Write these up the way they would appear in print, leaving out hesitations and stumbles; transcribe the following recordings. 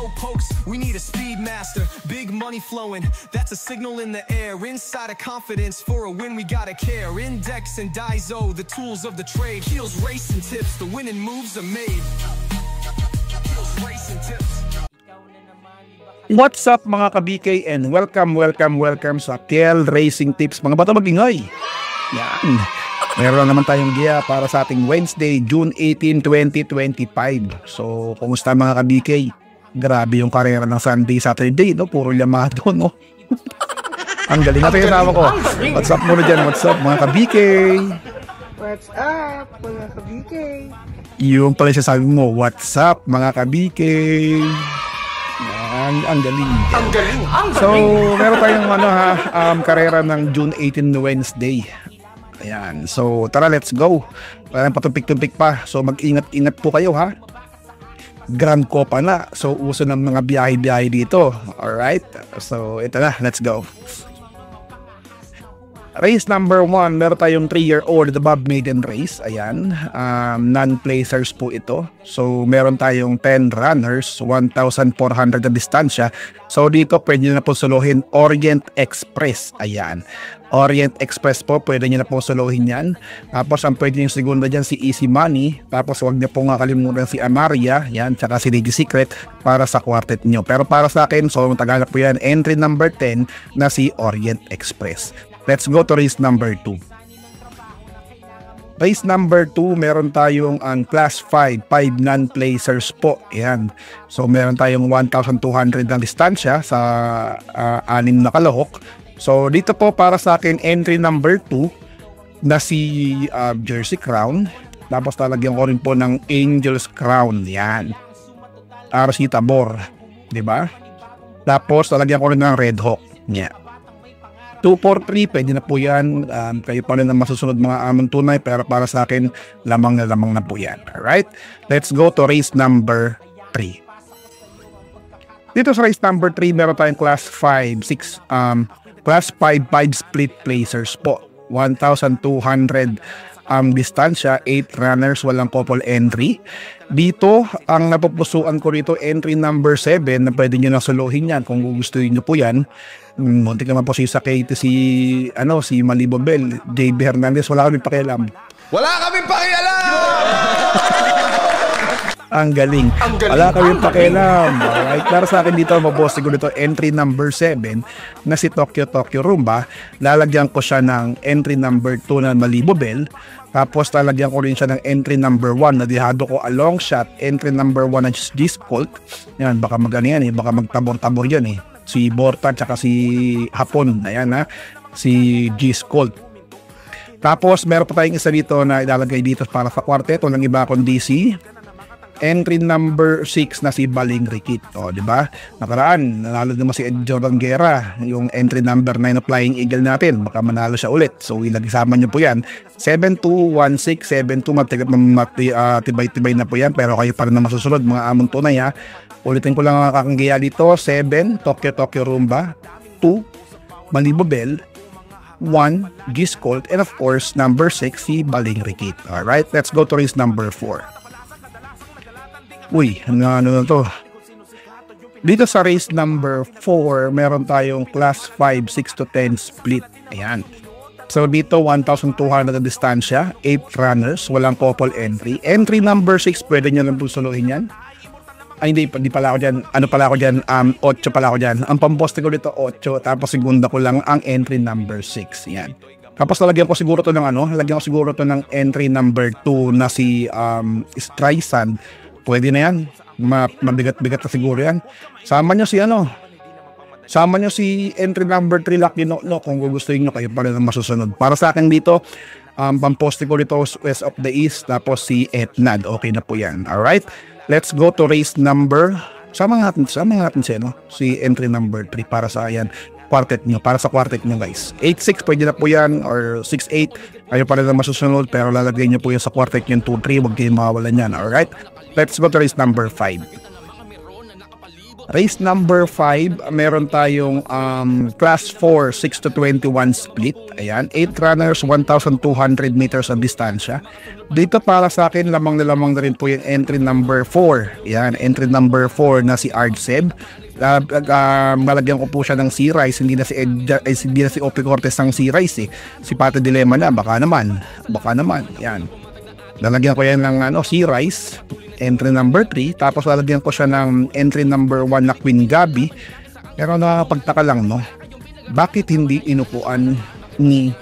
slow pokes, we need a speed master. Big money flowing, that's a signal in the air. Inside of confidence, for a win we gotta care. Index and Daiso, the tools of the trade. Heels, racing tips, the winning moves are made. Heels, racing tips. What's up mga ka-BK and welcome sa TL Racing Tips mga bata mag-ingay. Yan. Meron naman tayong giya para sa ating Wednesday, June 18, 2025. So, kumusta mga ka-BK? Grabe yung karera ng Sunday, Saturday, no? Puro Yamaha, no? Ang galing natin yung ko. What's up muna dyan? What's up mga ka-BK? What's up mga ka-BK? Yung pala siya sabi mo, what's up mga ka-BK? Ang galing. So, meron tayong karera ng June 18 Wednesday. Ayan. So, tara, let's go. Parang patumpik-tumpik pa. So, mag-ingat-ingat po kayo, ha? Grand Copa na. So, uso ng mga biyahe-biyahe dito. Alright? So, ito na. Let's go. Race number 1, meron tayong 3-year-old above maiden race. Ayan, non-placers po ito. So, meron tayong 10 runners, 1,400 na distansya. So, dito pwede nyo na po suluhin Orient Express. Ayan, Orient Express po, pwede nyo na po suluhin yan. Tapos, ang pwede nyo segunda dyan si Easy Money. Tapos, huwag nyo po nga kalimutan si Amaria. Yan, tsaka si Lady Secret para sa quartet nyo. Pero para sa akin, so, matagal na po yan. Entry number 10 na si Orient Express. Let's go to race number 2. Race number 2, meron tayong ang class 5 non-placers po. Ayan. So, meron tayong 1,200 na distansya sa 6 na kalahok. So, dito po para sa akin, entry number 2 na si Jersey Crown. Tapos talagyan ko rin po ng Angel's Crown. Yan. RC Tabor. Diba? Tapos talagyan ko rin ng Red Hawk. Yan. 2, 4, 3, pwede na po yan. Kayo pa rin ang masusunod mga among tunay, pero para sa akin, lamang na po yan. Alright? Let's go to race number 3. Dito sa race number 3, meron tayong class 5, 6, class 5 split placers po. 1,200 distansya, 8 runners, walang couple entry. Dito, ang napupusuan ko rito, entry number 7, na pwede nyo na suluhin yan kung gugustuhin nyo po yan. Muntik naman po si Sakate, si Malibo Bell, JB Hernandez, wala kaming pakialam. Wala kaming pakialam! Ang galing. Wala kaming pakialam. Alright, para sa akin dito, maboss ko dito, entry number 7 na si Tokyo Rumba. Lalagyan ko siya ng entry number 2 na Malibo Bell. Tapos lalagyan ko rin siya ng entry number 1 na dihado ko a long shot, entry number 1 na G-Colt. Yan, baka baka magtabor-tabor yan eh. Si Borta tsaka si Hapon. Ayan ha, si G-Colt. Tapos meron pa tayong isa dito na ilalagay dito para sa kwarteto ng iba kundi si entry number 6 na si Baling Rikit. O, di ba? Nakaraan, nanalo naman si Jordan Guerra, yung entry number 9 na Flying Eagle natin. Baka manalo siya ulit. So, ilagisama nyo po yan. 7-2, 1-6, 7-2, tibay-tibay na po yan. Pero kayo pa rin na masusunod, mga among tunay ha. Ulitin ko lang ang kakanggiya dito. 7, Tokyo Rumba. 2, Malibo Bell. 1, G-Colt. And of course, number 6, si Baling Rikit. Alright, let's go to race number 4. Uy, ano na to? Dito sa race number 4, meron tayong class 5, 6 to 10 split. Ayan. So dito, 1,200 na distansya, 8 runners, walang couple entry. Entry number 6, pwede nyo lang po suluhin yan. Ay, hindi pala ako dyan. Ano pala ako dyan? 8 pala ako dyan. Ang pamposte ko dito, 8. Tapos segunda ko lang ang entry number 6. Yan. Tapos lalagyan ko siguro to ng entry number 2 na si Streisand. Pwede na yan. Mabigat-bigat na siguro yan. Sama nyo si entry number 3 Lucky No kung gugustuhin nyo, kayo pa rin ang masusunod. Para sa akin dito, pamposte ko dito West of the East, tapos si Etnad. Okay na po yan. Alright? Let's go to race number. Sama natin siya, no? Si entry number 3 para sa yan. Quartet nyo, para sa quartet nyo guys. 8-6 pwede na po yan, or 6-8. Kayo pa rin ang masusunod, pero lalagay nyo po yan sa quartet yung 2-3. Huwag kayong mawawalan yan. Alright? Let's go to race number 5. Race number 5, meron tayong class 4, 6 to 21 split. Ayan, 8 runners, 1,200 meters ang distansya. Dito para sa akin, lamang na rin po yung entry number 4. Ayan, entry number 4 na si Ardseb. Malagyan ko po siya ng C-Rice, hindi na si Opie Cortez ng C-Rice eh. Si Pato Dilema na, baka naman. Yan. Lalagyan ko yan ng C-Rice, entry number 3. Tapos lalagyan ko siya ng entry number 1 na Queen Gabi. Pero nakapagtaka lang, no? Bakit hindi inupuan ni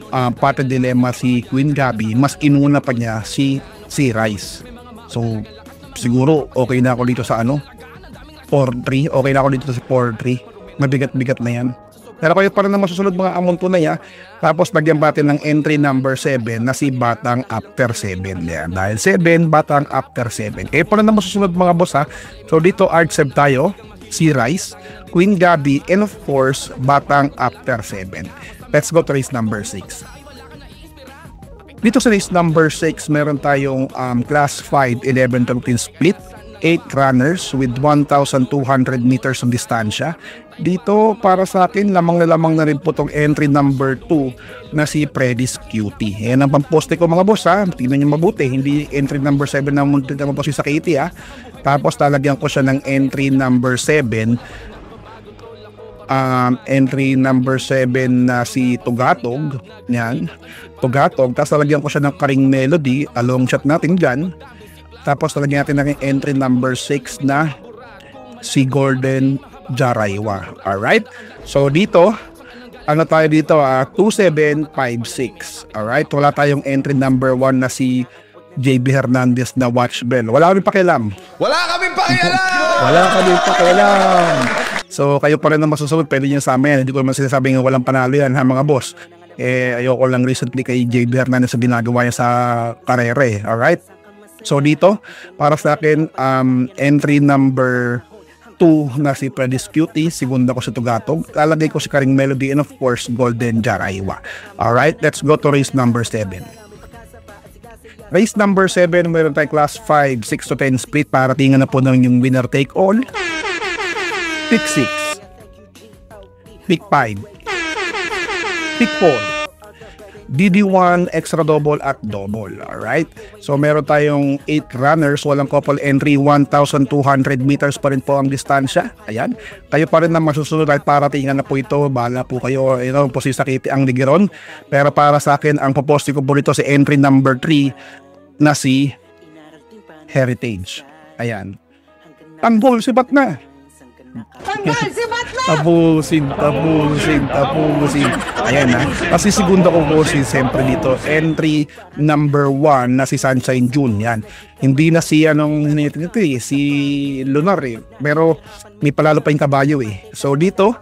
Pato Dilema si Queen Gabi? Mas inuna pa niya si C-Rice. So siguro okay na ako dito sa 4-3. Okay na ako dito sa 4-3. Mabigat-bigat na yan. Pero kayo pa rin na masusunod mga amonto na yan. Tapos lagyan natin ng entry number 7 na si Batang After 7. Yan. Dahil 7, Batang After 7. Kayo pa rin na masusunod mga boss ha. So dito Ardseb tayo, C-Rice, Queen Gabi, and of course Batang After 7. Let's go to race number 6. Dito sa race number 6, meron tayong class 5, 11 to 15 split. 8 runners with 1,200 meters ang distansya. Dito para sa akin, lamang na rin po itong entry number 2 na si Freddy's Cutie. Yan ang pamposte ko mga boss ha. Tingnan nyo mabuti. Hindi entry number 7 na muntin na maposte sa Katie ha. Tapos talagyan ko siya ng entry number 7. Entry number 7 na si Tugatog. Yan. Tugatog. Tapos talagyan ko siya ng Karing Melody. Along shot natin dyan. Tapos talagyan natin ng entry number 6 na si Golden Jaraywa. Alright? So dito, tayo dito 2756. Alright? Wala tayong entry number 1 na si JB Hernandez na Watch Bell. Wala kaming pakialam. So kayo pa rin ang masusunod. Pwede nyo sa amin. Hindi ko naman sinasabing walang panalo yan ha mga boss. Ayoko lang recently kay JB Hernandez sa ginagawa niya sa karere. Alright? So dito, para sa akin, entry number 2 na si Freddy's Cutie, segunda ko si Tugatog, lalagay ko si Karing Melody, and of course, Golden Jaraywa. Alright, let's go to race number 7. Race number 7, meron tayong class 5, 6 to 10 split, para tingnan na po ng yung winner take all. Pick 6, pick 5, pick 4, DD1, extra double at double. Alright? So meron tayong 8 runners, walang couple entry, 1,200 meters pa rin po ang distansya. Ayan. Kayo pa rin na masusunod at para tingnan na po ito. Bahala po kayo, po si Sakiti ang ligiron. Pero para sa akin, ang poposte ko po dito si entry number 3 na si Heritage. Ayan. Tanggol, sibat na. Tapusin. Ayan na. Kasi segunda ko po si siyempre dito, entry number 1 na si Sunshine June. Yan. Hindi na si si Lunar eh. Pero may palalo pa yung kabayo eh. So dito,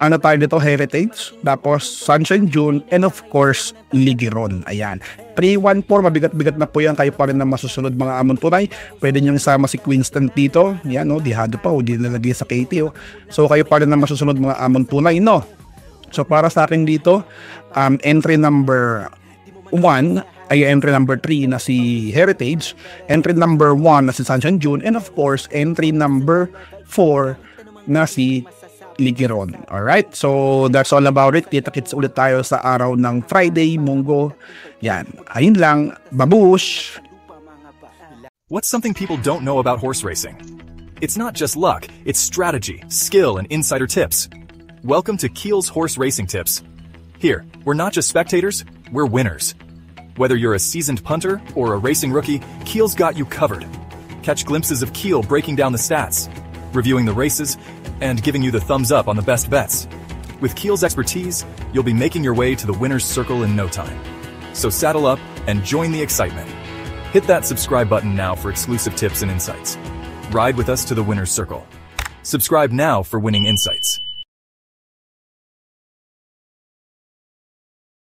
tayo dito, Heritage, tapos Sunshine June, and of course, Ligiron. Ayan. 3-1-4, mabigat-bigat na po yan. Kayo pa rin na masusunod mga amon tunay. Pwede nyo isama si Quinston dito. Yan, dihado pa, di lalagay sa Katie. So, kayo pa rin na masusunod mga amon tunay, no? So, para sa akin dito, entry number 1, ay entry number 3 na si Heritage, entry number 1 na si Sunshine June, and of course, entry number 4 na si Ligiron. Alright? So, that's all about it. Kita-kits ulit tayo sa araw ng Friday, Munggo. Yan. Ayun lang. Babush! What's something people don't know about horse racing? It's not just luck, it's strategy, skill, and insider tips. Welcome to Keel's Horse Racing Tips. Here, we're not just spectators, we're winners. Whether you're a seasoned punter or a racing rookie, Keel's got you covered. Catch glimpses of Keel breaking down the stats, reviewing the races, and giving you the thumbs up on the best bets. With Keel's expertise, you'll be making your way to the winner's circle in no time. So saddle up and join the excitement. Hit that subscribe button now for exclusive tips and insights. Ride with us to the winner's circle. Subscribe now for winning insights.